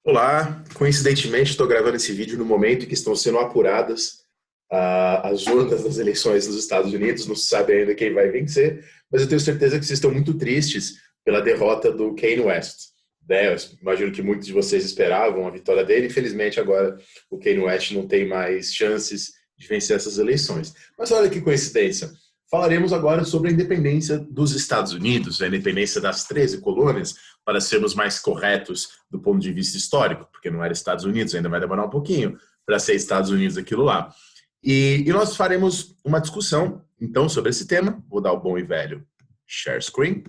Olá, coincidentemente estou gravando esse vídeo no momento em que estão sendo apuradas as urnas das eleições nos Estados Unidos. Não se sabe ainda quem vai vencer, mas eu tenho certeza que vocês estão muito tristes pela derrota do Kanye West. Né? Eu imagino que muitos de vocês esperavam a vitória dele. Infelizmente, agora o Kanye West não tem mais chances de vencer essas eleições. Mas olha que coincidência. Falaremos agora sobre a independência dos Estados Unidos, a independência das 13 colônias, para sermos mais corretos do ponto de vista histórico, porque não era Estados Unidos, ainda vai demorar um pouquinho para ser Estados Unidos aquilo lá. E nós faremos uma discussão, então, sobre esse tema. Vou dar o bom e velho share screen.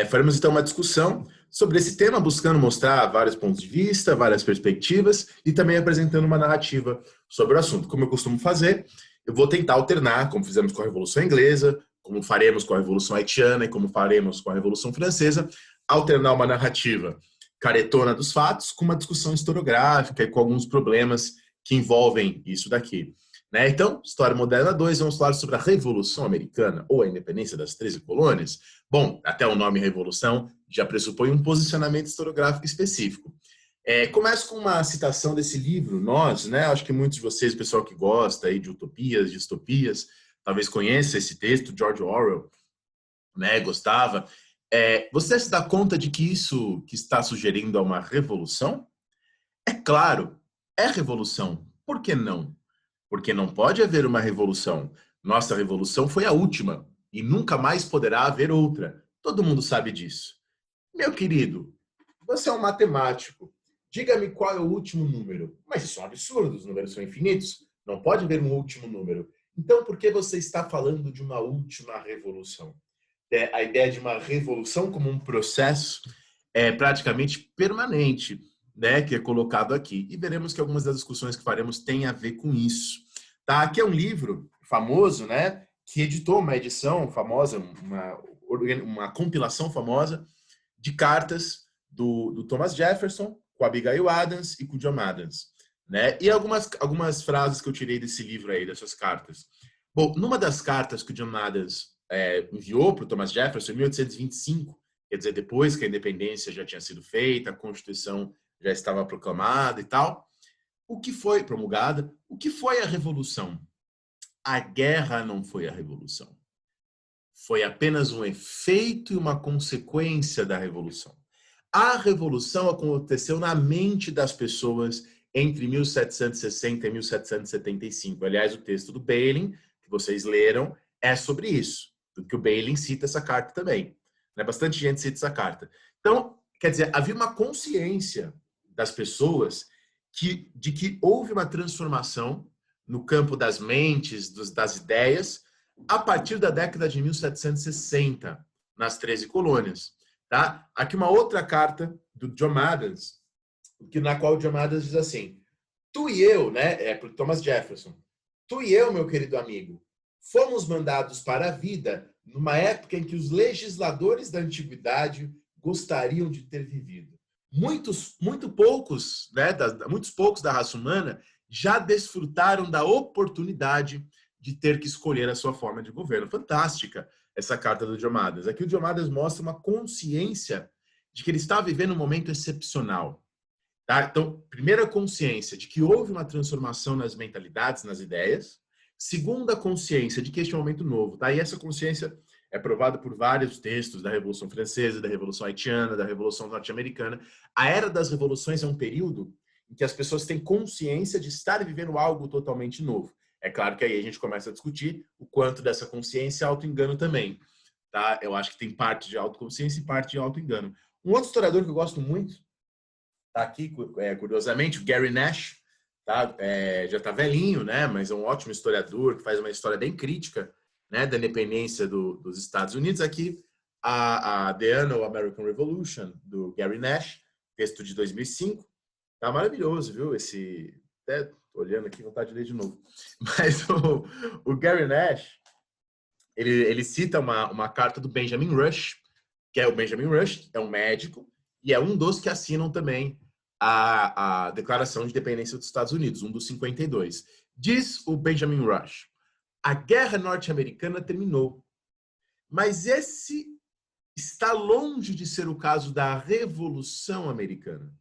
Faremos, então, uma discussão sobre esse tema, buscando mostrar vários pontos de vista, várias perspectivas e também apresentando uma narrativa sobre o assunto. Como eu costumo fazer, eu vou tentar alternar, como fizemos com a Revolução Inglesa, como faremos com a Revolução Haitiana e como faremos com a Revolução Francesa, alternar uma narrativa caretona dos fatos com uma discussão historiográfica e com alguns problemas que envolvem isso daqui. Né? Então, História Moderna 2, vamos falar sobre a Revolução Americana ou a independência das 13 colônias. Bom, até o nome Revolução já pressupõe um posicionamento historiográfico específico. Começo com uma citação desse livro, Nós, né? Acho que muitos de vocês, o pessoal que gosta aí de utopias, distopias, talvez conheça esse texto, George Orwell, né? Gostava. Você se dá conta de que isso que está sugerindo é uma revolução? É claro, é revolução. Por que não? Porque não pode haver uma revolução. Nossa revolução foi a última e nunca mais poderá haver outra. Todo mundo sabe disso. Meu querido, você é um matemático. Diga-me qual é o último número. Mas isso é um absurdo, os números são infinitos. Não pode haver um último número. Então, por que você está falando de uma última revolução? A ideia de uma revolução como um processo praticamente permanente, né, que é colocado aqui. E veremos que algumas das discussões que faremos têm a ver com isso. Tá? Aqui é um livro famoso, né, que editou uma edição famosa, uma compilação famosa de cartas do Thomas Jefferson com Abigail Adams e com John Adams. Né? E algumas frases que eu tirei desse livro aí, dessas cartas. Bom, numa das cartas que o John Adams enviou para o Thomas Jefferson em 1825, quer dizer, depois que a independência já tinha sido feita, a Constituição já estava proclamada e tal, o que foi promulgada? O que foi a Revolução? A guerra não foi a Revolução. Foi apenas um efeito e uma consequência da Revolução. A Revolução aconteceu na mente das pessoas entre 1760 e 1775. Aliás, o texto do Bailyn, que vocês leram, é sobre isso. Porque o Bailyn cita essa carta também. Né? Bastante gente cita essa carta. Então, quer dizer, havia uma consciência das pessoas de que houve uma transformação no campo das mentes, das ideias, a partir da década de 1760, nas 13 colônias. Tá? Aqui uma outra carta do John Adams, na qual o John Adams diz assim: tu e eu, né, para o Thomas Jefferson, tu e eu, meu querido amigo, fomos mandados para a vida numa época em que os legisladores da antiguidade gostariam de ter vivido. Muitos poucos da raça humana já desfrutaram da oportunidade de ter que escolher a sua forma de governo. Fantástica essa carta do John Adams. Aqui o John Adams mostra uma consciência de que ele está vivendo um momento excepcional. Tá? Então, primeira consciência de que houve uma transformação nas mentalidades, nas ideias. Segunda consciência de que este é um momento novo. Tá? E essa consciência é provada por vários textos da Revolução Francesa, da Revolução Haitiana, da Revolução Norte-Americana. A Era das Revoluções é um período em que as pessoas têm consciência de estar vivendo algo totalmente novo. É claro que aí a gente começa a discutir o quanto dessa consciência é auto-engano também. Tá? Eu acho que tem parte de autoconsciência e parte de auto-engano. Um outro historiador que eu gosto muito, tá aqui, curiosamente, o Gary Nash, tá? Já está velhinho, né? Mas é um ótimo historiador que faz uma história bem crítica, né, da independência dos Estados Unidos. Aqui, a The Anglo-American Revolution, do Gary Nash, texto de 2005. Tá maravilhoso, viu? Até tô olhando aqui, vontade de ler de novo. Mas o Gary Nash, ele cita uma carta do Benjamin Rush, que é o Benjamin Rush, é um médico, e é um dos que assinam também a Declaração de Independência dos Estados Unidos, um dos 52. Diz o Benjamin Rush: a guerra norte-americana terminou, mas esse está longe de ser o caso da Revolução Americana.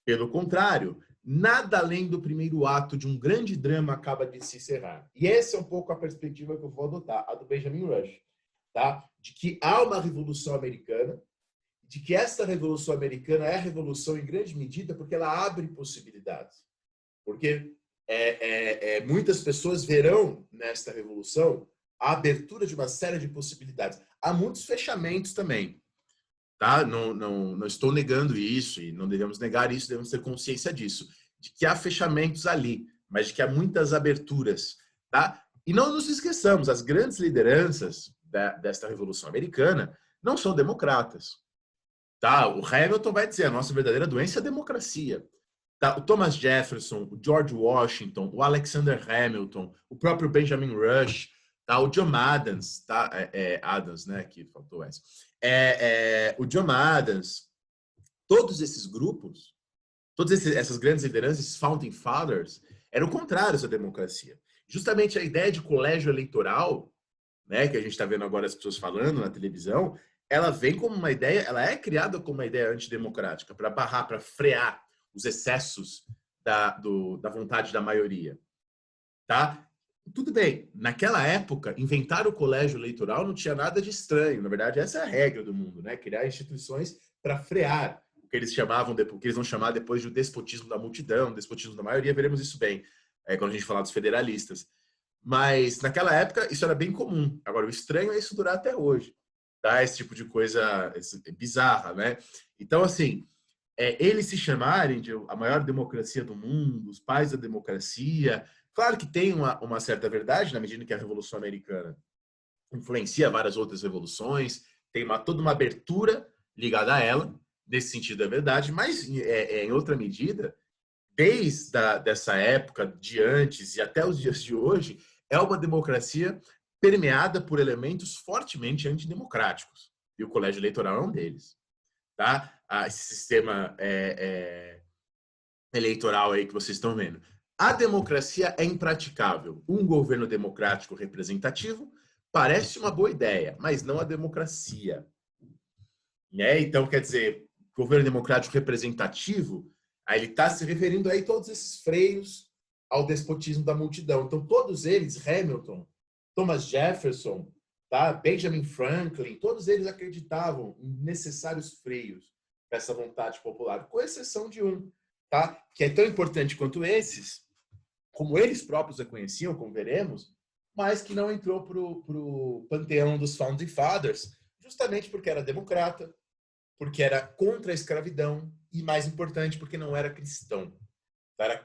Pelo contrário, nada além do primeiro ato de um grande drama acaba de se encerrar. E essa é um pouco a perspectiva que eu vou adotar, a do Benjamin Rush, tá? De que há uma Revolução Americana, de que esta Revolução Americana é a revolução em grande medida porque ela abre possibilidades. Porque muitas pessoas verão nesta revolução a abertura de uma série de possibilidades. Há muitos fechamentos também. Tá? Não estou negando isso e não devemos negar isso, devemos ter consciência disso, de que há fechamentos ali, mas de que há muitas aberturas. Tá? E não nos esqueçamos, as grandes lideranças desta Revolução Americana não são democratas. Tá? O Hamilton vai dizer, a nossa verdadeira doença é a democracia. Tá? O Thomas Jefferson, o George Washington, o Alexander Hamilton, o próprio Benjamin Rush, tá? O John Adams, tá? Adams, né? Que faltou essa. O John Adams, todos esses grupos, essas grandes lideranças, esses founding fathers, eram contrários à democracia. Justamente a ideia de colégio eleitoral, né, que a gente está vendo agora as pessoas falando na televisão, ela vem como uma ideia, ela é criada como uma ideia antidemocrática, para barrar, para frear os excessos da vontade da maioria. Tá? Tudo bem, naquela época, inventar o colégio eleitoral não tinha nada de estranho. Na verdade, essa é a regra do mundo, né? Criar instituições para frear o que eles chamavam, o que eles vão chamar depois de o despotismo da multidão, despotismo da maioria, veremos isso bem, quando a gente falar dos federalistas. Mas, naquela época, isso era bem comum. Agora, o estranho é isso durar até hoje. Tá? Esse tipo de coisa bizarra, né? Então, assim, eles se chamarem de a maior democracia do mundo, os pais da democracia, claro que tem uma certa verdade, na medida que a Revolução Americana influencia várias outras revoluções, tem toda uma abertura ligada a ela, nesse sentido é verdade, mas em outra medida, desde dessa época de antes e até os dias de hoje, é uma democracia permeada por elementos fortemente antidemocráticos. E o colégio eleitoral é um deles. Tá? Esse sistema eleitoral aí que vocês estão vendo. A democracia é impraticável. Um governo democrático representativo parece uma boa ideia, mas não a democracia. Né? Então, quer dizer, governo democrático representativo, aí ele está se referindo aí a todos esses freios ao despotismo da multidão. Então, todos eles, Hamilton, Thomas Jefferson, tá? Benjamin Franklin, todos eles acreditavam em necessários freios para essa vontade popular, com exceção de um, tá? Que é tão importante quanto esses, como eles próprios a conheciam, como veremos, mas que não entrou para o panteão dos Founding Fathers, justamente porque era democrata, porque era contra a escravidão e, mais importante, porque não era cristão.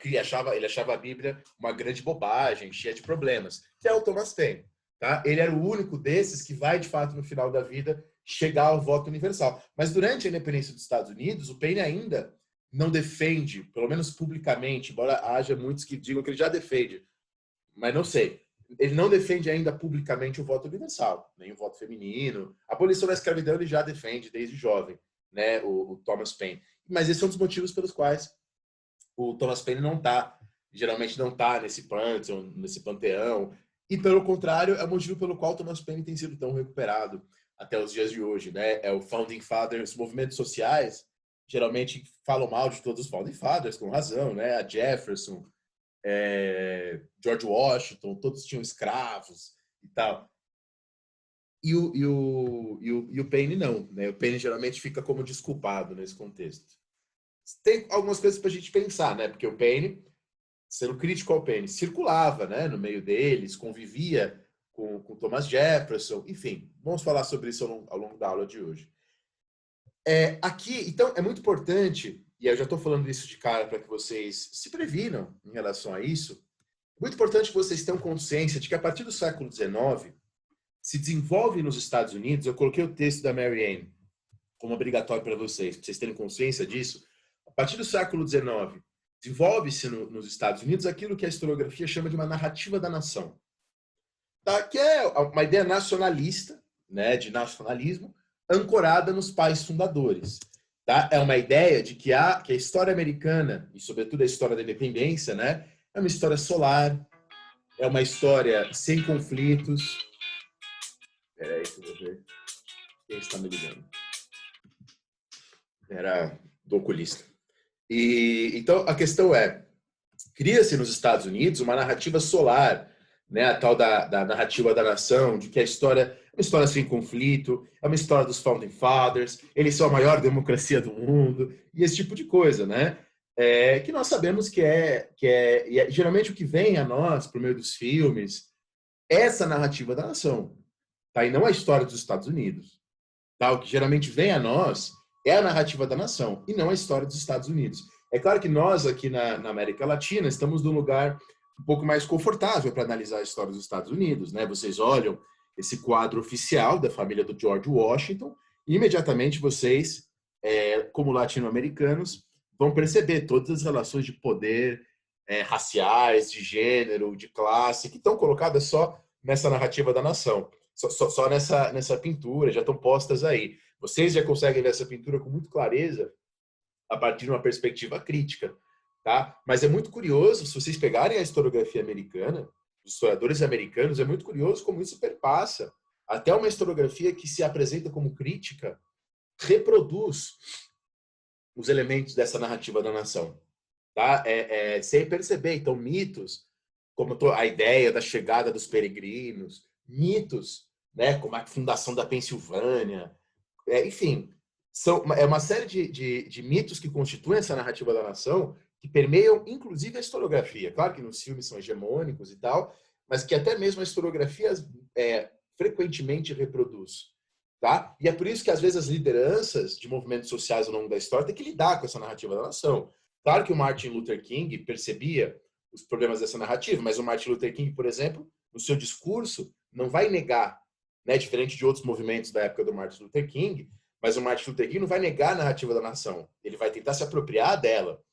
Ele achava a Bíblia uma grande bobagem, cheia de problemas, que é o Thomas Paine. Tá? Ele era o único desses que vai, de fato, no final da vida, chegar ao voto universal. Mas durante a independência dos Estados Unidos, o Paine ainda não defende, pelo menos publicamente, embora haja muitos que digam que ele já defende, mas não sei. Ele não defende ainda publicamente o voto universal, nem o voto feminino. A abolição da escravidão ele já defende desde jovem, né, o Thomas Paine. Mas esse é um dos motivos pelos quais o Thomas Paine geralmente não está nesse panteão. E, pelo contrário, é o motivo pelo qual o Thomas Paine tem sido tão recuperado até os dias de hoje. Né? É o Founding Fathers, os movimentos sociais, geralmente falam mal de todos os Founding Fathers, com razão. Né? A Jefferson, George Washington, todos tinham escravos e tal. E o Paine não. Né? O Paine geralmente fica como desculpado nesse contexto. Tem algumas coisas para a gente pensar, né? Porque o Paine, sendo crítico ao Paine, circulava, né, no meio deles, convivia com Thomas Jefferson, enfim, vamos falar sobre isso ao longo da aula de hoje. Aqui, então, é muito importante, e eu já estou falando isso de cara para que vocês se previnam em relação a isso, muito importante que vocês tenham consciência de que a partir do século XIX se desenvolve nos Estados Unidos, eu coloquei o texto da Mary Ann como obrigatório para vocês terem consciência disso, a partir do século XIX, desenvolve-se nos Estados Unidos aquilo que a historiografia chama de uma narrativa da nação. Tá? Que é uma ideia nacionalista, né, de nacionalismo, ancorada nos pais fundadores. Tá? É uma ideia de que a história americana, e sobretudo a história da independência, né, é uma história solar, é uma história sem conflitos. Espera aí que eu vou ver quem está me ligando. era do oculista. E então a questão é, cria-se nos Estados Unidos uma narrativa solar, né, a tal da narrativa da nação, de que a história é uma história sem conflito, é uma história dos Founding Fathers, eles são a maior democracia do mundo, e esse tipo de coisa, né? Que nós sabemos e geralmente o que vem a nós, por meio dos filmes, é essa narrativa da nação, tá? E não a história dos Estados Unidos. Tá? O que geralmente vem a nós é a narrativa da nação, e não a história dos Estados Unidos. É claro que nós, aqui na América Latina, estamos num lugar um pouco mais confortável para analisar a história dos Estados Unidos, né? Vocês olham esse quadro oficial da família do George Washington e imediatamente vocês, como latino-americanos, vão perceber todas as relações de poder, raciais, de gênero, de classe, que estão colocadas só nessa narrativa da nação, só nessa pintura, já estão postas aí. Vocês já conseguem ver essa pintura com muita clareza a partir de uma perspectiva crítica, tá? Mas é muito curioso, se vocês pegarem a historiografia americana, os historiadores americanos, é muito curioso como isso perpassa. Até uma historiografia que se apresenta como crítica reproduz os elementos dessa narrativa da nação, tá? Sem perceber. Então, mitos, como a ideia da chegada dos peregrinos, mitos, né, como a fundação da Pensilvânia, enfim, é uma série de mitos que constituem essa narrativa da nação, que permeiam, inclusive, a historiografia. Claro que nos filmes são hegemônicos e tal, mas que até mesmo a historiografia frequentemente reproduz. Tá? E é por isso que, às vezes, as lideranças de movimentos sociais ao longo da história têm que lidar com essa narrativa da nação. Claro que o Martin Luther King percebia os problemas dessa narrativa, mas o Martin Luther King, por exemplo, no seu discurso, não vai negar, né, diferente de outros movimentos da época do Martin Luther King, mas o Martin Luther King não vai negar a narrativa da nação. Ele vai tentar se apropriar dela,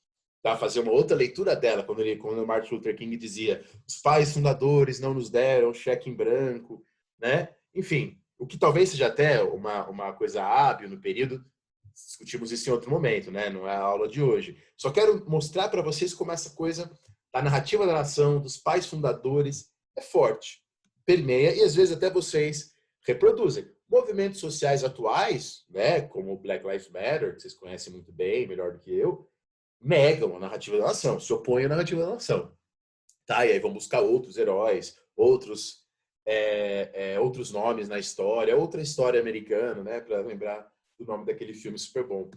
tá? Fazer uma outra leitura dela, quando o Martin Luther King dizia os pais fundadores não nos deram cheque em branco, né? Enfim, o que talvez seja até uma coisa hábil no período, discutimos isso em outro momento, né? Não é a aula de hoje. Só quero mostrar para vocês como essa coisa da narrativa da nação, dos pais fundadores, é forte, permeia e às vezes até vocês reproduzem. Movimentos sociais atuais, né, como o Black Lives Matter, que vocês conhecem muito bem, melhor do que eu, negam a narrativa da nação, se opõem à narrativa da nação. Tá? E aí vão buscar outros heróis, outros nomes na história, outra história americana, né, para lembrar do nome daquele filme super bom.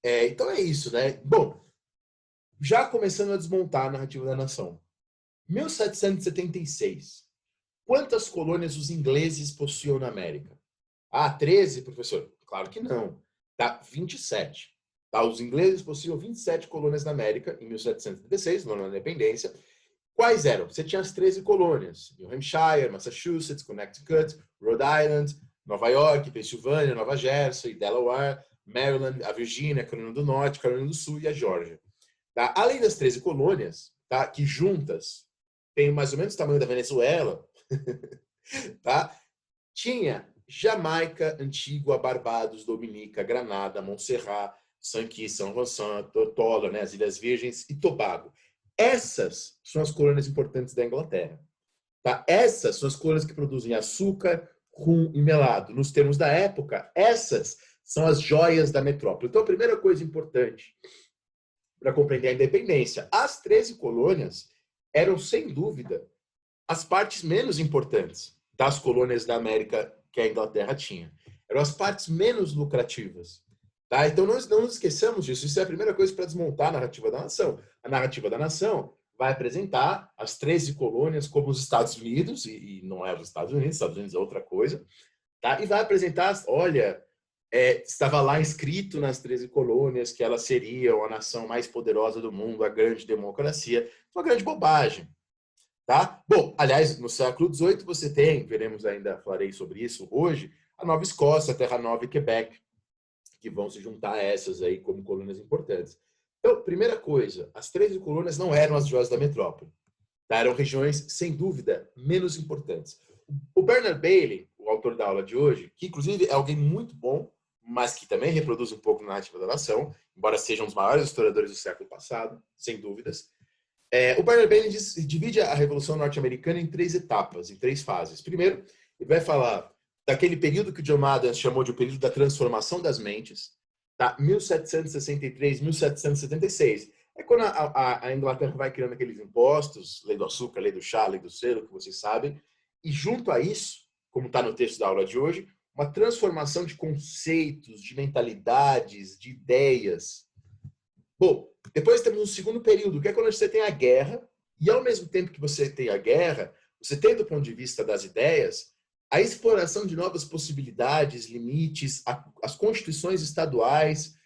Então é isso, né? Bom, já começando a desmontar a narrativa da nação. 1776. Quantas colônias os ingleses possuíam na América? 13, professor? Claro que não. Tá? 27. Tá? Os ingleses possuíam 27 colônias na América em 1776, no ano da independência. Quais eram? Você tinha as 13 colônias: New Hampshire, Massachusetts, Connecticut, Rhode Island, Nova York, Pensilvânia, Nova Jersey, Delaware, Maryland, a Virgínia, Carolina do Norte, Carolina do Sul e a Geórgia. Tá? Além das 13 colônias, tá? Que juntas têm mais ou menos o tamanho da Venezuela, tá? Tinha Jamaica, Antigua, Barbados, Dominica, Granada, Montserrat, Saint Kitts, São Vincent, Tortola, né, as Ilhas Virgens e Tobago. Essas são as colônias importantes da Inglaterra. Tá? Essas são as colônias que produzem açúcar, rum e melado. Nos termos da época, essas são as joias da metrópole. Então, a primeira coisa importante para compreender a independência, as 13 colônias eram, sem dúvida, as partes menos importantes das colônias da América que a Inglaterra tinha. Eram as partes menos lucrativas. Tá? Então, nós não nos esqueçamos disso. Isso é a primeira coisa para desmontar a narrativa da nação. A narrativa da nação vai apresentar as 13 colônias como os Estados Unidos, e não é os Estados Unidos é outra coisa, tá? E vai apresentar, olha, estava lá escrito nas 13 colônias que elas seriam a nação mais poderosa do mundo, a grande democracia. Uma grande bobagem. Tá? Bom, aliás, no século XVIII você tem, veremos ainda, falarei sobre isso hoje, a Nova Escócia, a Terra Nova e Quebec, que vão se juntar a essas aí como colônias importantes. Então, primeira coisa, as 13 colônias não eram as joias da metrópole. Tá? Eram regiões, sem dúvida, menos importantes. O Bernard Bailey, o autor da aula de hoje, que inclusive é alguém muito bom, mas que também reproduz um pouco a narrativa da nação, embora seja um dos maiores historiadores do século passado, sem dúvidas. O Bernard Bailey divide a Revolução Norte-Americana em 3 etapas, em 3 fases. Primeiro, ele vai falar daquele período que o John Adams chamou de o período da transformação das mentes, tá? 1763, 1776. É quando a Inglaterra vai criando aqueles impostos, lei do açúcar, lei do chá, lei do selo, que vocês sabem, e junto a isso, como está no texto da aula de hoje, uma transformação de conceitos, de mentalidades, de ideias. Bom, depois temos um segundo período, que é quando você tem a guerra, e ao mesmo tempo que você tem a guerra, você tem do ponto de vista das ideias, a exploração de novas possibilidades, limites, as constituições estaduais.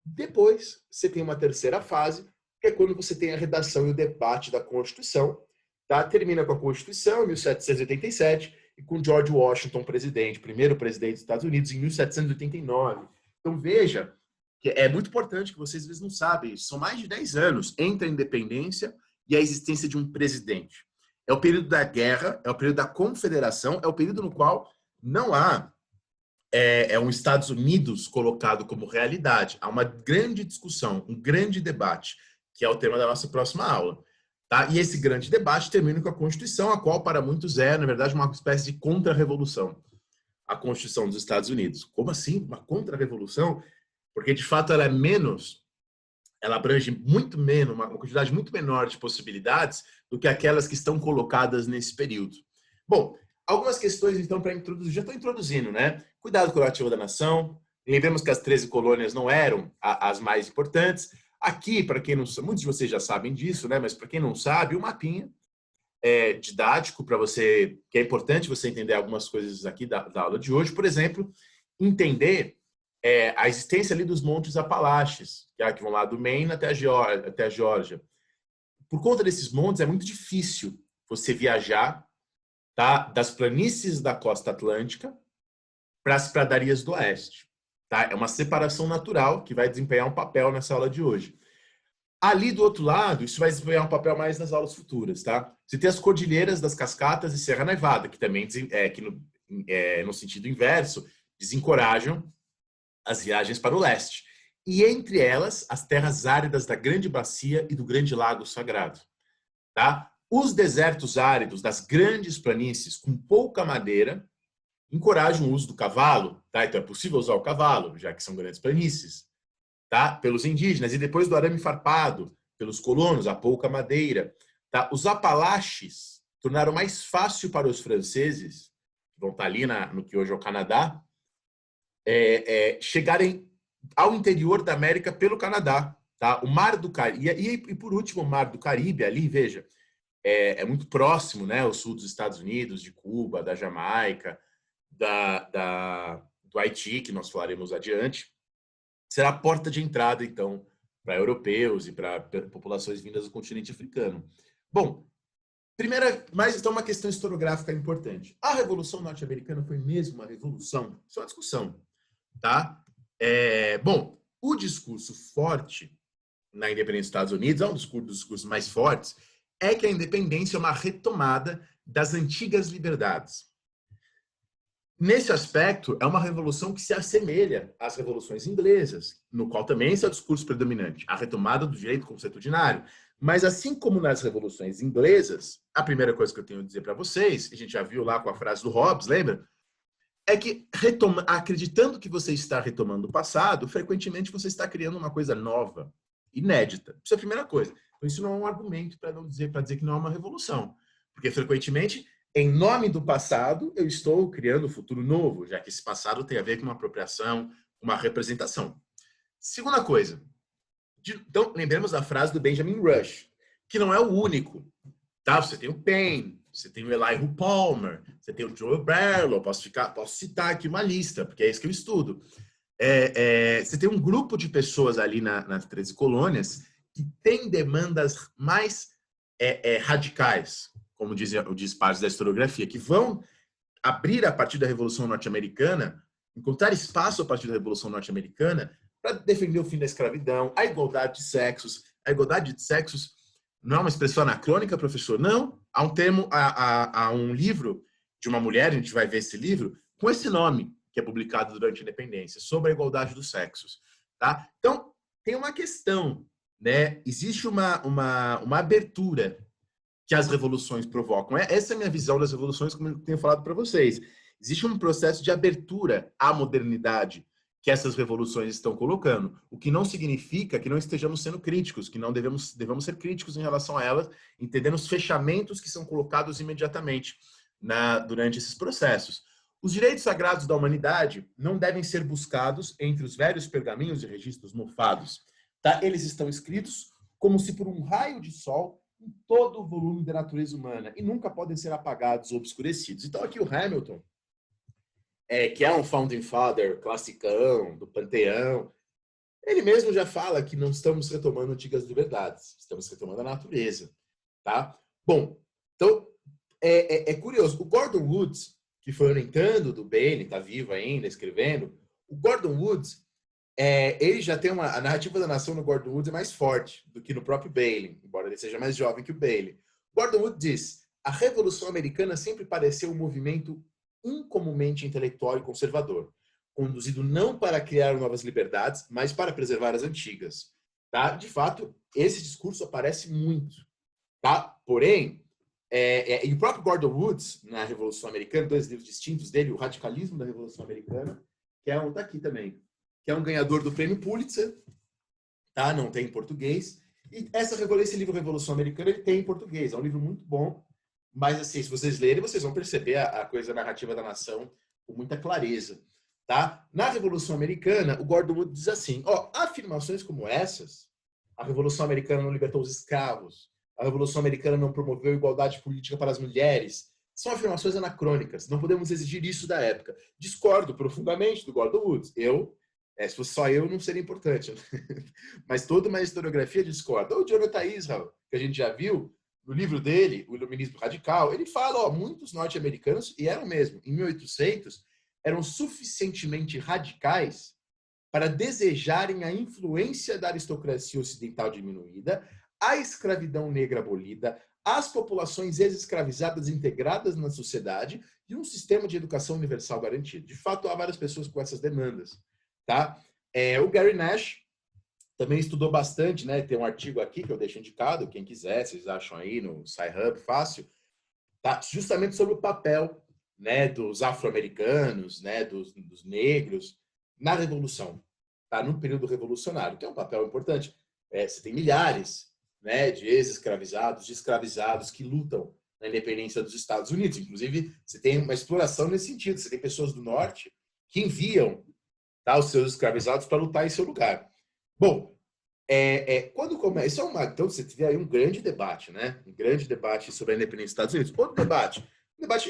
Depois, você tem uma terceira fase, que é quando você tem a redação e o debate da Constituição. Tá? Termina com a Constituição, em 1787, e com George Washington presidente, primeiro presidente dos Estados Unidos, em 1789. Então, veja, que é muito importante que vocês às vezes não sabem, são mais de 10 anos entre a independência e a existência de um presidente. É o período da guerra, é o período da confederação, é o período no qual não há um Estados Unidos colocado como realidade. Há uma grande discussão, um grande debate, que é o tema da nossa próxima aula. Tá? E esse grande debate termina com a Constituição, a qual para muitos é, na verdade, uma espécie de contra-revolução. A Constituição dos Estados Unidos. Como assim? Uma contra-revolução? Porque, de fato, ela é menos, ela abrange muito menos, uma quantidade muito menor de possibilidades do que aquelas que estão colocadas nesse período. Bom, algumas questões, então, para introduzir. Já estou introduzindo, né? Cuidado com o ativo da nação. Lembremos que as 13 colônias não eram as mais importantes. Aqui, para quem não sabe, muitos de vocês já sabem disso, né? Mas para quem não sabe, o mapinha didático para você, que é importante você entender algumas coisas aqui da aula de hoje. Por exemplo, entender a existência ali dos Montes Apalaches, que vão lá do Maine até a Geórgia. Por conta desses montes, é muito difícil você viajar, tá, das planícies da costa atlântica para as pradarias do oeste. Tá? É uma separação natural que vai desempenhar um papel nessa aula de hoje. Ali do outro lado, isso vai desempenhar um papel mais nas aulas futuras. Tá? Você tem as cordilheiras das Cascatas e Serra Nevada, que também, no sentido inverso, desencorajam as viagens para o leste. E entre elas, as terras áridas da Grande Bacia e do Grande Lago Sagrado. Tá? Os desertos áridos das grandes planícies com pouca madeira encorajam o uso do cavalo, tá? Então é possível usar o cavalo, já que são grandes planícies, tá? Pelos indígenas, e depois do arame farpado, pelos colonos, a pouca madeira. Tá? Os Apalaches tornaram mais fácil para os franceses, que vão estar ali no que hoje é o Canadá, chegarem ao interior da América pelo Canadá. Tá? O Mar do Caribe, e por último o Mar do Caribe, ali, veja, é muito próximo, né? O sul dos Estados Unidos, de Cuba, da Jamaica, do Haiti, que nós falaremos adiante, será a porta de entrada, então, para europeus e para populações vindas do continente africano. Bom, mas então uma questão historiográfica importante. A Revolução Norte-Americana foi mesmo uma revolução? Isso é uma discussão. Tá? Bom, o discurso forte na independência dos Estados Unidos, é um dos discursos mais fortes, é que a independência é uma retomada das antigas liberdades. Nesse aspecto, é uma revolução que se assemelha às revoluções inglesas, no qual também esse é o discurso predominante, a retomada do direito consuetudinário. Mas assim como nas revoluções inglesas, a primeira coisa que eu tenho a dizer para vocês, a gente já viu lá com a frase do Hobbes, lembra? É que acreditando que você está retomando o passado, frequentemente você está criando uma coisa nova, inédita. Isso é a primeira coisa. Então, isso não é um argumento para dizer que não é uma revolução. Porque, frequentemente, em nome do passado, eu estou criando um futuro novo, já que esse passado tem a ver com uma apropriação, uma representação. Segunda coisa. Então, lembremos da frase do Benjamin Rush, que não é o único. Tá? Você tem o Paine, você tem o Elihu Palmer, você tem o Joel Barlow, posso citar aqui uma lista, porque é isso que eu estudo. Você tem um grupo de pessoas ali nas 13 colônias que tem demandas mais radicais, como diz parte da historiografia, que vão abrir a partir da Revolução Norte-Americana, encontrar espaço a partir da Revolução Norte-Americana para defender o fim da escravidão, a igualdade de sexos. A igualdade de sexos não é uma expressão anacrônica, professor? Não. Há um termo, há um livro de uma mulher, a gente vai ver esse livro, com esse nome, que é publicado durante a independência, sobre a igualdade dos sexos. Tá? Então, tem uma questão, né? Existe uma abertura que as revoluções provocam. Essa é a minha visão das revoluções, como eu tenho falado para vocês. Existe um processo de abertura à modernidade que essas revoluções estão colocando, o que não significa que não estejamos sendo críticos, que não devemos ser críticos em relação a elas, entendendo os fechamentos que são colocados imediatamente durante esses processos. Os direitos sagrados da humanidade não devem ser buscados entre os velhos pergaminhos e registros mofados. Tá? Eles estão escritos como se por um raio de sol em todo o volume da natureza humana e nunca podem ser apagados ou obscurecidos. Então aqui o Hamilton, que é um founding father classicão, do panteão, ele mesmo já fala que não estamos retomando antigas liberdades, estamos retomando a natureza. Tá? Bom, então é curioso. O Gordon Woods, que foi orientando do Bailey, está vivo ainda, escrevendo, o Gordon Woods, ele já tem a narrativa da nação no Gordon Woods é mais forte do que no próprio Bailey, embora ele seja mais jovem que o Bailey. Gordon Woods diz: a Revolução Americana sempre pareceu um movimento incomumente intelectual e conservador, conduzido não para criar novas liberdades, mas para preservar as antigas. Tá? De fato, esse discurso aparece muito. Tá? Porém, e o próprio Gordon Woods, na Revolução Americana, 2 livros distintos dele, O Radicalismo da Revolução Americana, que é tá aqui também, que é um ganhador do prêmio Pulitzer, tá? Não tem em português. E esse livro Revolução Americana, ele tem em português. É um livro muito bom, mas assim, se vocês lerem, vocês vão perceber a coisa narrativa da nação com muita clareza. Tá? Na Revolução Americana, o Gordon Woods diz assim, afirmações como essas, a Revolução Americana não libertou os escravos, a Revolução Americana não promoveu igualdade política para as mulheres, são afirmações anacrônicas, não podemos exigir isso da época. Discordo profundamente do Gordon Woods. Se fosse só eu, não seria importante. Mas toda uma historiografia discorda. O Jonathan Israel, que a gente já viu, no livro dele, O Iluminismo Radical, ele fala, muitos norte-americanos, e eram mesmo, em 1800, eram suficientemente radicais para desejarem a influência da aristocracia ocidental diminuída, a escravidão negra abolida, as populações ex-escravizadas integradas na sociedade e um sistema de educação universal garantido. De fato, há várias pessoas com essas demandas. Tá? O Gary Nash também estudou bastante, né? Tem um artigo aqui que eu deixo indicado, quem quiser, vocês acham aí no Sci-Hub, fácil, tá? Justamente sobre o papel, né, dos afro-americanos, né, dos negros na Revolução, tá? No período revolucionário, que é um papel importante. Você tem milhares, né, de ex-escravizados, de escravizados que lutam na independência dos Estados Unidos. Inclusive, você tem uma exploração nesse sentido. Você tem pessoas do norte que enviam, tá, os seus escravizados para lutar em seu lugar. Bom, quando começa... Então, você teve aí um grande debate, né? Um grande debate sobre a independência dos Estados Unidos. Outro debate,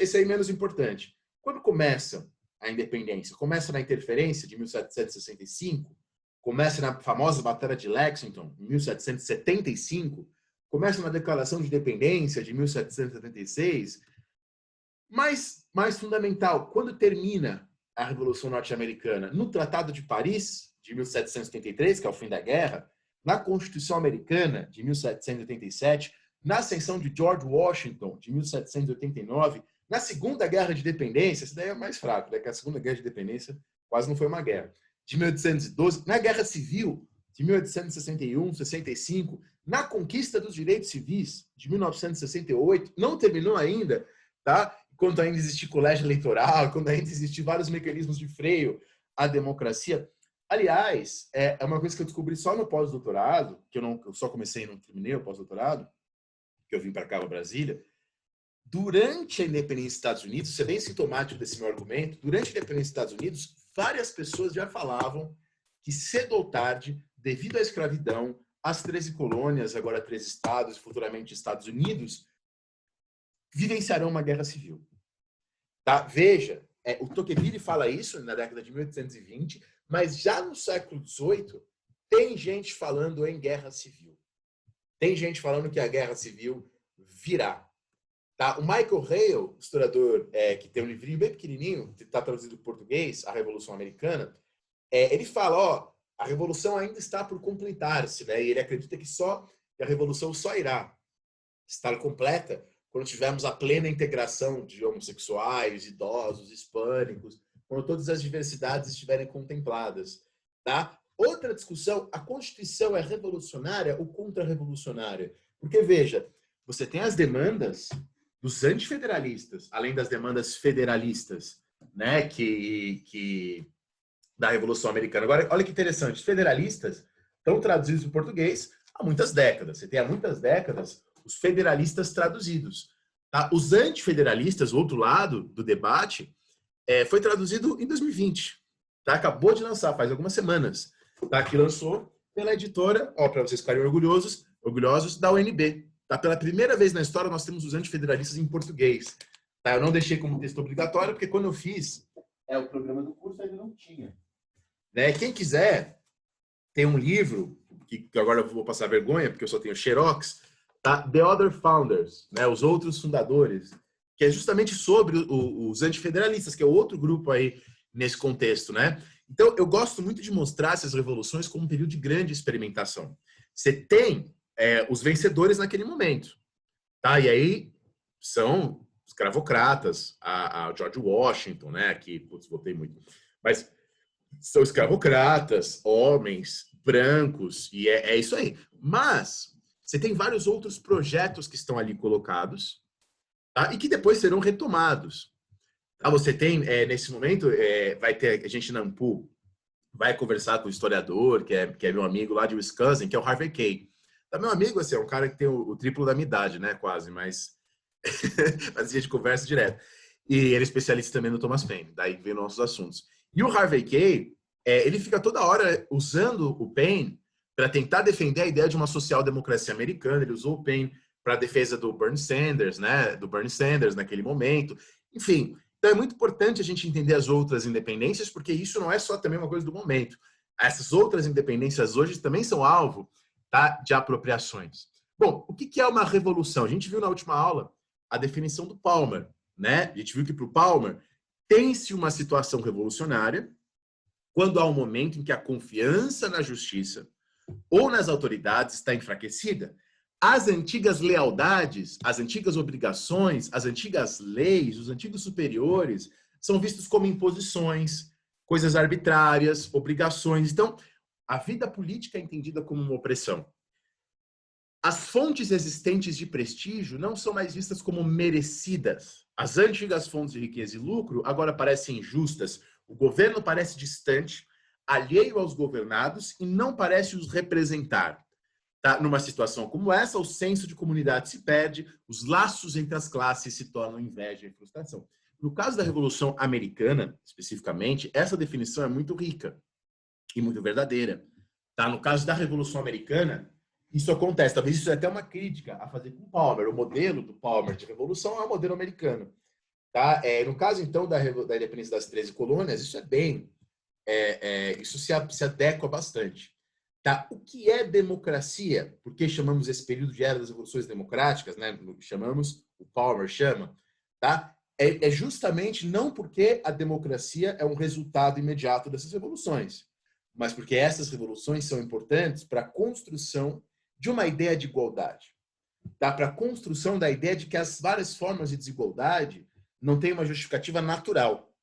esse aí menos importante. Quando começa a independência? Começa na interferência de 1765, começa na famosa Batalha de Lexington, em 1775, começa na Declaração de Independência de 1776, mas mais fundamental, quando termina a Revolução Norte-Americana? No Tratado de Paris, de 1783, que é o fim da guerra, na Constituição Americana, de 1787, na ascensão de George Washington, de 1789, na Segunda Guerra de Independência, esse daí é mais fraco, né? Que a Segunda Guerra de Independência quase não foi uma guerra, de 1812, na Guerra Civil, de 1861, 65, na Conquista dos Direitos Civis, de 1968, não terminou ainda, tá? Quando ainda existe colégio eleitoral, quando ainda existem vários mecanismos de freio à democracia. Aliás, é uma coisa que eu descobri só no pós-doutorado, que eu só comecei e não terminei o pós-doutorado, que eu vim para cá, para Brasília. Durante a independência dos Estados Unidos, isso é bem sintomático desse meu argumento, durante a independência dos Estados Unidos, várias pessoas já falavam que cedo ou tarde, devido à escravidão, as 13 colônias, agora 13 estados, futuramente Estados Unidos, vivenciarão uma guerra civil. Tá? Veja, o Tocqueville fala isso na década de 1820, mas já no século XVIII tem gente falando em guerra civil. Tem gente falando que a guerra civil virá. Tá? O Michael Hale, historiador que tem um livrinho bem pequenininho, que está traduzido para português, A Revolução Americana, ele fala, a revolução ainda está por completar-se, né? E ele acredita que a revolução só irá estar completa quando tivermos a plena integração de homossexuais, idosos, hispânicos, quando todas as diversidades estiverem contempladas. Tá? Outra discussão, a Constituição é revolucionária ou contra-revolucionária? Porque, veja, você tem as demandas dos antifederalistas, além das demandas federalistas, né, que da Revolução Americana. Agora, olha que interessante, os federalistas estão traduzidos em português há muitas décadas. Você tem há muitas décadas os federalistas traduzidos. Tá? Os antifederalistas, o outro lado do debate, foi traduzido em 2020. Tá? Acabou de lançar, faz algumas semanas. Tá? Que lançou pela editora, para vocês ficarem orgulhosos, da UNB. Tá? Pela primeira vez na história, nós temos os antifederalistas em português. Tá? Eu não deixei como texto obrigatório, porque quando eu fiz o programa do curso, ainda não tinha. Né? Quem quiser, tem um livro, que agora eu vou passar vergonha, porque eu só tenho xerox, tá? The Other Founders, né? Os Outros Fundadores, que é justamente sobre os antifederalistas, que é outro grupo aí nesse contexto, né? Então, eu gosto muito de mostrar essas revoluções como um período de grande experimentação. Você tem os vencedores naquele momento, tá? E aí são escravocratas, a George Washington, né? Aqui, putz, votei muito. Mas são escravocratas, homens, brancos, e é isso aí. Mas você tem vários outros projetos que estão ali colocados, tá? E que depois serão retomados. Tá? Você tem, nesse momento, vai ter a gente na Ampu, vai conversar com o historiador, que é meu amigo lá de Wisconsin, que é o Harvey Kay. Tá, meu amigo, assim, é um cara que tem o triplo da minha idade, né? Quase, mas a gente conversa direto. E ele é especialista também no Thomas Paine, daí vem nossos assuntos. E o Harvey Kay, ele fica toda hora usando o Paine para tentar defender a ideia de uma social-democracia americana. Ele usou o Paine para a defesa do Bernie Sanders, né? Do Bernie Sanders naquele momento. Enfim, então é muito importante a gente entender as outras independências, porque isso não é só também uma coisa do momento. Essas outras independências hoje também são alvo, tá, de apropriações. Bom, o que é uma revolução? A gente viu na última aula a definição do Palmer, né? A gente viu que para o Palmer tem-se uma situação revolucionária quando há um momento em que a confiança na justiça ou nas autoridades está enfraquecida. As antigas lealdades, as antigas obrigações, as antigas leis, os antigos superiores são vistos como imposições, coisas arbitrárias, obrigações. Então, a vida política é entendida como uma opressão. As fontes existentes de prestígio não são mais vistas como merecidas. As antigas fontes de riqueza e lucro agora parecem injustas. O governo parece distante, alheio aos governados e não parece os representar. Tá? Numa situação como essa, o senso de comunidade se perde, os laços entre as classes se tornam inveja e frustração. No caso da Revolução Americana, especificamente, essa definição é muito rica e muito verdadeira. Tá? No caso da Revolução Americana, isso acontece. Talvez isso é até uma crítica a fazer com o Palmer. O modelo do Palmer de revolução é o modelo americano. Tá? No caso, então, da independência das 13 colônias, isso é bem... isso se adequa bastante. Tá? O que é democracia? Por que chamamos esse período de era das revoluções democráticas? Né? Chamamos, o Palmer chama. Tá? É justamente não porque a democracia é um resultado imediato dessas revoluções, mas porque essas revoluções são importantes para a construção de uma ideia de igualdade, tá? Para a construção da ideia de que as várias formas de desigualdade não têm uma justificativa natural,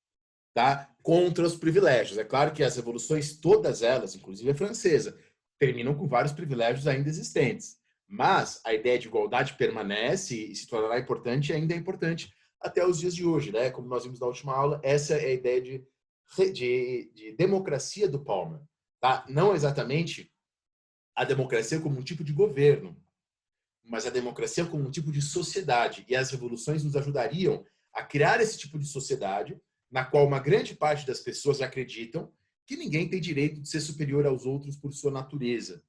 tá? Contra os privilégios. É claro que as revoluções, todas elas, inclusive a francesa, terminam com vários privilégios ainda existentes, mas a ideia de igualdade permanece e se tornará importante e ainda é importante até os dias de hoje, né? Como nós vimos na última aula, essa é a ideia de democracia do Palmer, tá? Não exatamente a democracia como um tipo de governo, mas a democracia como um tipo de sociedade. E as revoluções nos ajudariam a criar esse tipo de sociedade na qual uma grande parte das pessoas acreditam que ninguém tem direito de ser superior aos outros por sua natureza.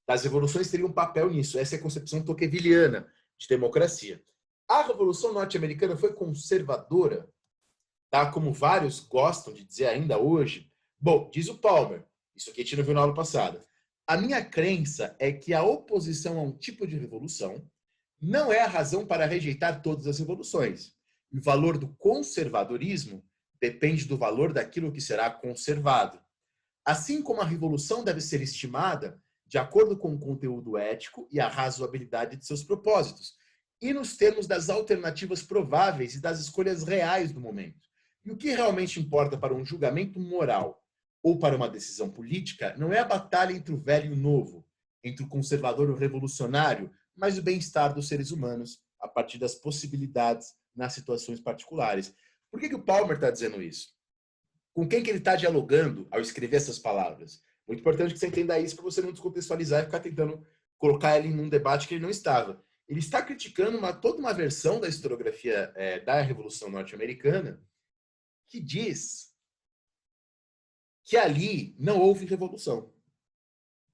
As revoluções teriam um papel nisso. Essa é a concepção tocquevilliana de democracia. A Revolução Norte-Americana foi conservadora, tá? Como vários gostam de dizer ainda hoje. Bom, diz o Palmer, isso aqui a gente não viu na aula passada. A minha crença é que a oposição a um tipo de revolução não é a razão para rejeitar todas as revoluções. O valor do conservadorismo depende do valor daquilo que será conservado. Assim como a revolução deve ser estimada de acordo com o conteúdo ético e a razoabilidade de seus propósitos, e nos termos das alternativas prováveis e das escolhas reais do momento. E o que realmente importa para um julgamento moral ou para uma decisão política não é a batalha entre o velho e o novo, entre o conservador e o revolucionário, mas o bem-estar dos seres humanos a partir das possibilidades nas situações particulares. Por que o Palmer está dizendo isso? Com quem que ele está dialogando ao escrever essas palavras? Muito importante que você entenda isso para você não descontextualizar e ficar tentando colocar ele em um debate que ele não estava. Ele está criticando toda uma versão da historiografia da Revolução Norte-Americana que diz que ali não houve revolução.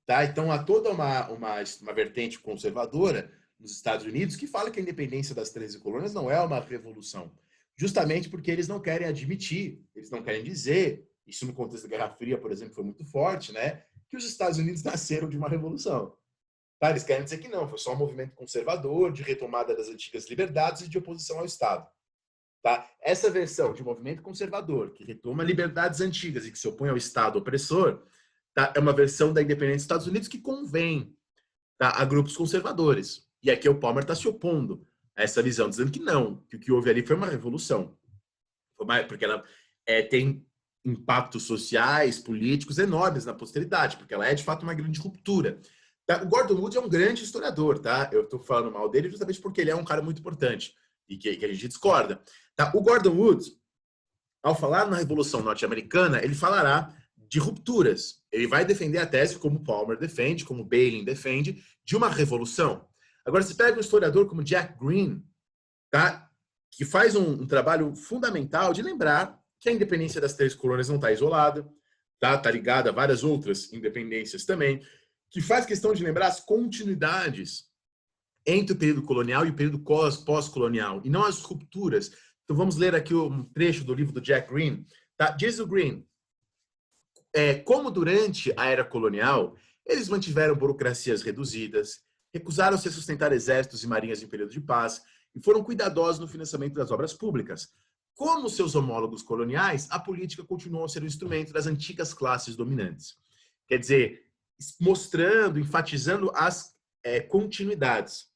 Tá? Então, há toda uma vertente conservadora nos Estados Unidos que fala que a independência das 13 colônias não é uma revolução, justamente porque eles não querem admitir, eles não querem dizer, isso no contexto da Guerra Fria, por exemplo, foi muito forte, né, que os Estados Unidos nasceram de uma revolução. Tá? Eles querem dizer que não, foi só um movimento conservador, de retomada das antigas liberdades e de oposição ao Estado. Tá? Essa versão de movimento conservador, que retoma liberdades antigas e que se opõe ao Estado opressor, tá? É uma versão da independência dos Estados Unidos que convém, tá, a grupos conservadores. E aqui o Palmer está se opondo a essa visão, dizendo que não, que o que houve ali foi uma revolução. Porque ela tem impactos sociais, políticos enormes na posteridade, porque ela é de fato uma grande ruptura. Tá? O Gordon Wood é um grande historiador, tá? Eu estou falando mal dele justamente porque ele é um cara muito importante e que a gente discorda. Tá? O Gordon Wood, ao falar na Revolução Norte-Americana, ele falará de rupturas. Ele vai defender a tese, como Palmer defende, como Bailyn defende, de uma revolução. Agora, se pega um historiador como Jack Green, tá? Que faz um trabalho fundamental de lembrar que a independência das 13 colônias não está isolada, tá ligada a várias outras independências também, que faz questão de lembrar as continuidades entre o período colonial e o período pós-colonial, e não as rupturas. Então vamos ler aqui um trecho do livro do Jack Green. Tá? Diz o Green, como durante a era colonial, eles mantiveram burocracias reduzidas, recusaram-se a sustentar exércitos e marinhas em período de paz e foram cuidadosos no financiamento das obras públicas. Como seus homólogos coloniais, a política continuou a ser um instrumento das antigas classes dominantes. Quer dizer, mostrando, enfatizando as continuidades,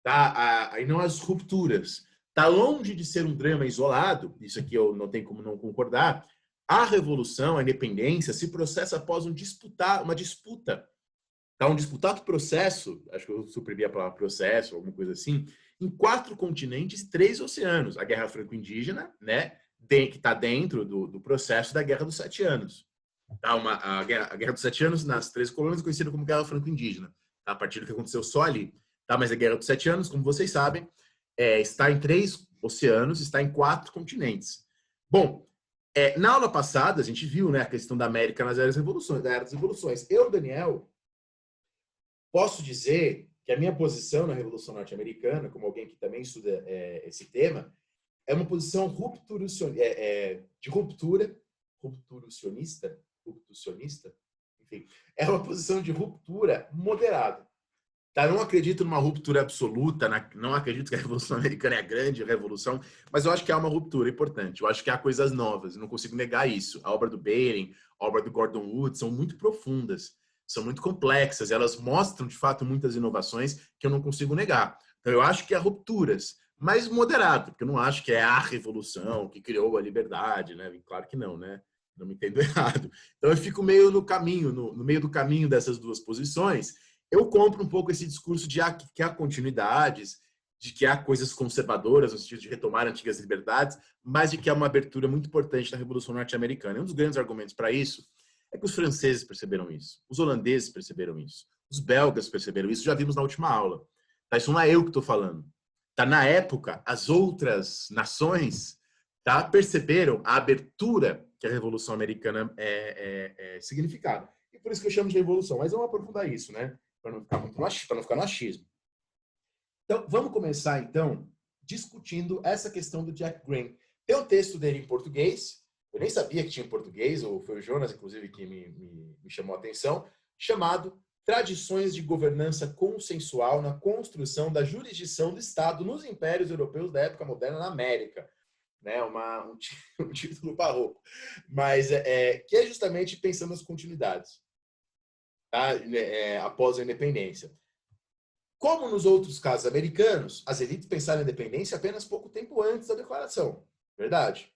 tá? E não as rupturas. Está longe de ser um drama isolado, isso aqui eu não tenho como não concordar. A revolução, a independência, se processa após uma disputa. Tá? Um disputado processo, acho que eu suprimi a palavra processo, alguma coisa assim, em 4 continentes e 3 oceanos. A Guerra Franco-Indígena, né, que está dentro do processo da Guerra dos 7 Anos. Tá? A Guerra dos 7 Anos, nas 13 colônias, é conhecida como Guerra Franco-Indígena, tá? A partir do que aconteceu só ali. Tá? Mas a Guerra dos 7 Anos, como vocês sabem, está em 3 oceanos, está em 4 continentes. Bom, na aula passada, a gente viu, né, a questão da América nas eras revoluções, da era das revoluções. Eu, Daniel, posso dizer que a minha posição na Revolução Norte-Americana, como alguém que também estuda esse tema, é uma posição de rupturacionista, enfim, é uma posição de ruptura moderada. Tá? Não acredito numa ruptura absoluta, não acredito que a Revolução Americana é a grande revolução, mas eu acho que há uma ruptura importante. Eu acho que há coisas novas, eu não consigo negar isso. A obra do Bailyn, a obra do Gordon Wood são muito profundas, são muito complexas, elas mostram, de fato, muitas inovações que eu não consigo negar. Então, eu acho que há rupturas, mas moderado, porque eu não acho que é a revolução que criou a liberdade, né? Claro que não, né? Não me entendo errado. Então, eu fico meio no caminho, no meio do caminho dessas duas posições. Eu compro um pouco esse discurso de que há continuidades, de que há coisas conservadoras no sentido de retomar antigas liberdades, mas de que há uma abertura muito importante na Revolução Norte-Americana. E um dos grandes argumentos para isso é que os franceses perceberam isso, os holandeses perceberam isso, os belgas perceberam isso, já vimos na última aula. Tá? Isso não é eu que estou falando. Tá? Na época, as outras nações, tá, perceberam a abertura que a Revolução Americana significava. E por isso que eu chamo de revolução. Mas vamos aprofundar isso, né? Para não ficar no achismo. Então, vamos começar, então, discutindo essa questão do Jack Green. Tem um texto dele em português, eu nem sabia que tinha em português, ou foi o Jonas, inclusive, que me chamou a atenção, chamado Tradições de Governança Consensual na Construção da Jurisdição do Estado nos Impérios Europeus da Época Moderna na América. Né? Um título barroco. Mas que é justamente pensando nas continuidades. Tá? Após a independência. Como nos outros casos americanos, as elites pensaram em independência apenas pouco tempo antes da declaração. Verdade.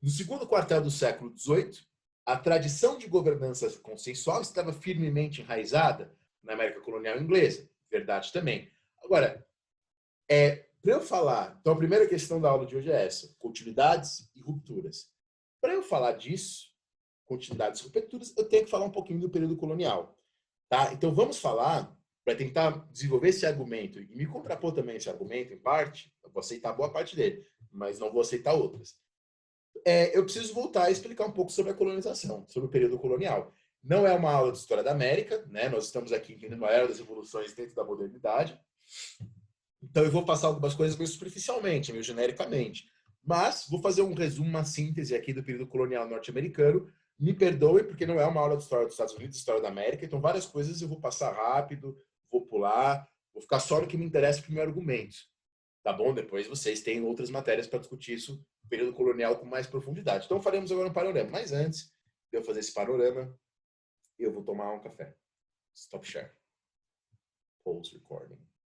No segundo quartel do século XVIII, a tradição de governança consensual estava firmemente enraizada na América colonial inglesa. Verdade também. Agora, para eu falar, então a primeira questão da aula de hoje é essa: continuidades e rupturas. Para eu falar disso, continuidades e rupturas, eu tenho que falar um pouquinho do período colonial. Tá? Então vamos falar, para tentar desenvolver esse argumento e me contrapor também esse argumento, em parte, eu vou aceitar boa parte dele, mas não vou aceitar outras. Eu preciso voltar a explicar um pouco sobre a colonização, sobre o período colonial. Não é uma aula de história da América, né? Nós estamos aqui entendendo a era das revoluções dentro da modernidade. Então eu vou passar algumas coisas meio superficialmente, meio genericamente. Mas vou fazer um resumo, uma síntese aqui do período colonial norte-americano. Me perdoe, porque não é uma aula de história dos Estados Unidos, história da América, então várias coisas eu vou passar rápido, vou pular, vou ficar só no que me interessa para o meu argumento. Tá bom? Depois vocês têm outras matérias para discutir isso, o período colonial com mais profundidade. Então faremos agora um panorama. Mas antes de eu fazer esse panorama, eu vou tomar um café. Stop share. Pause recording.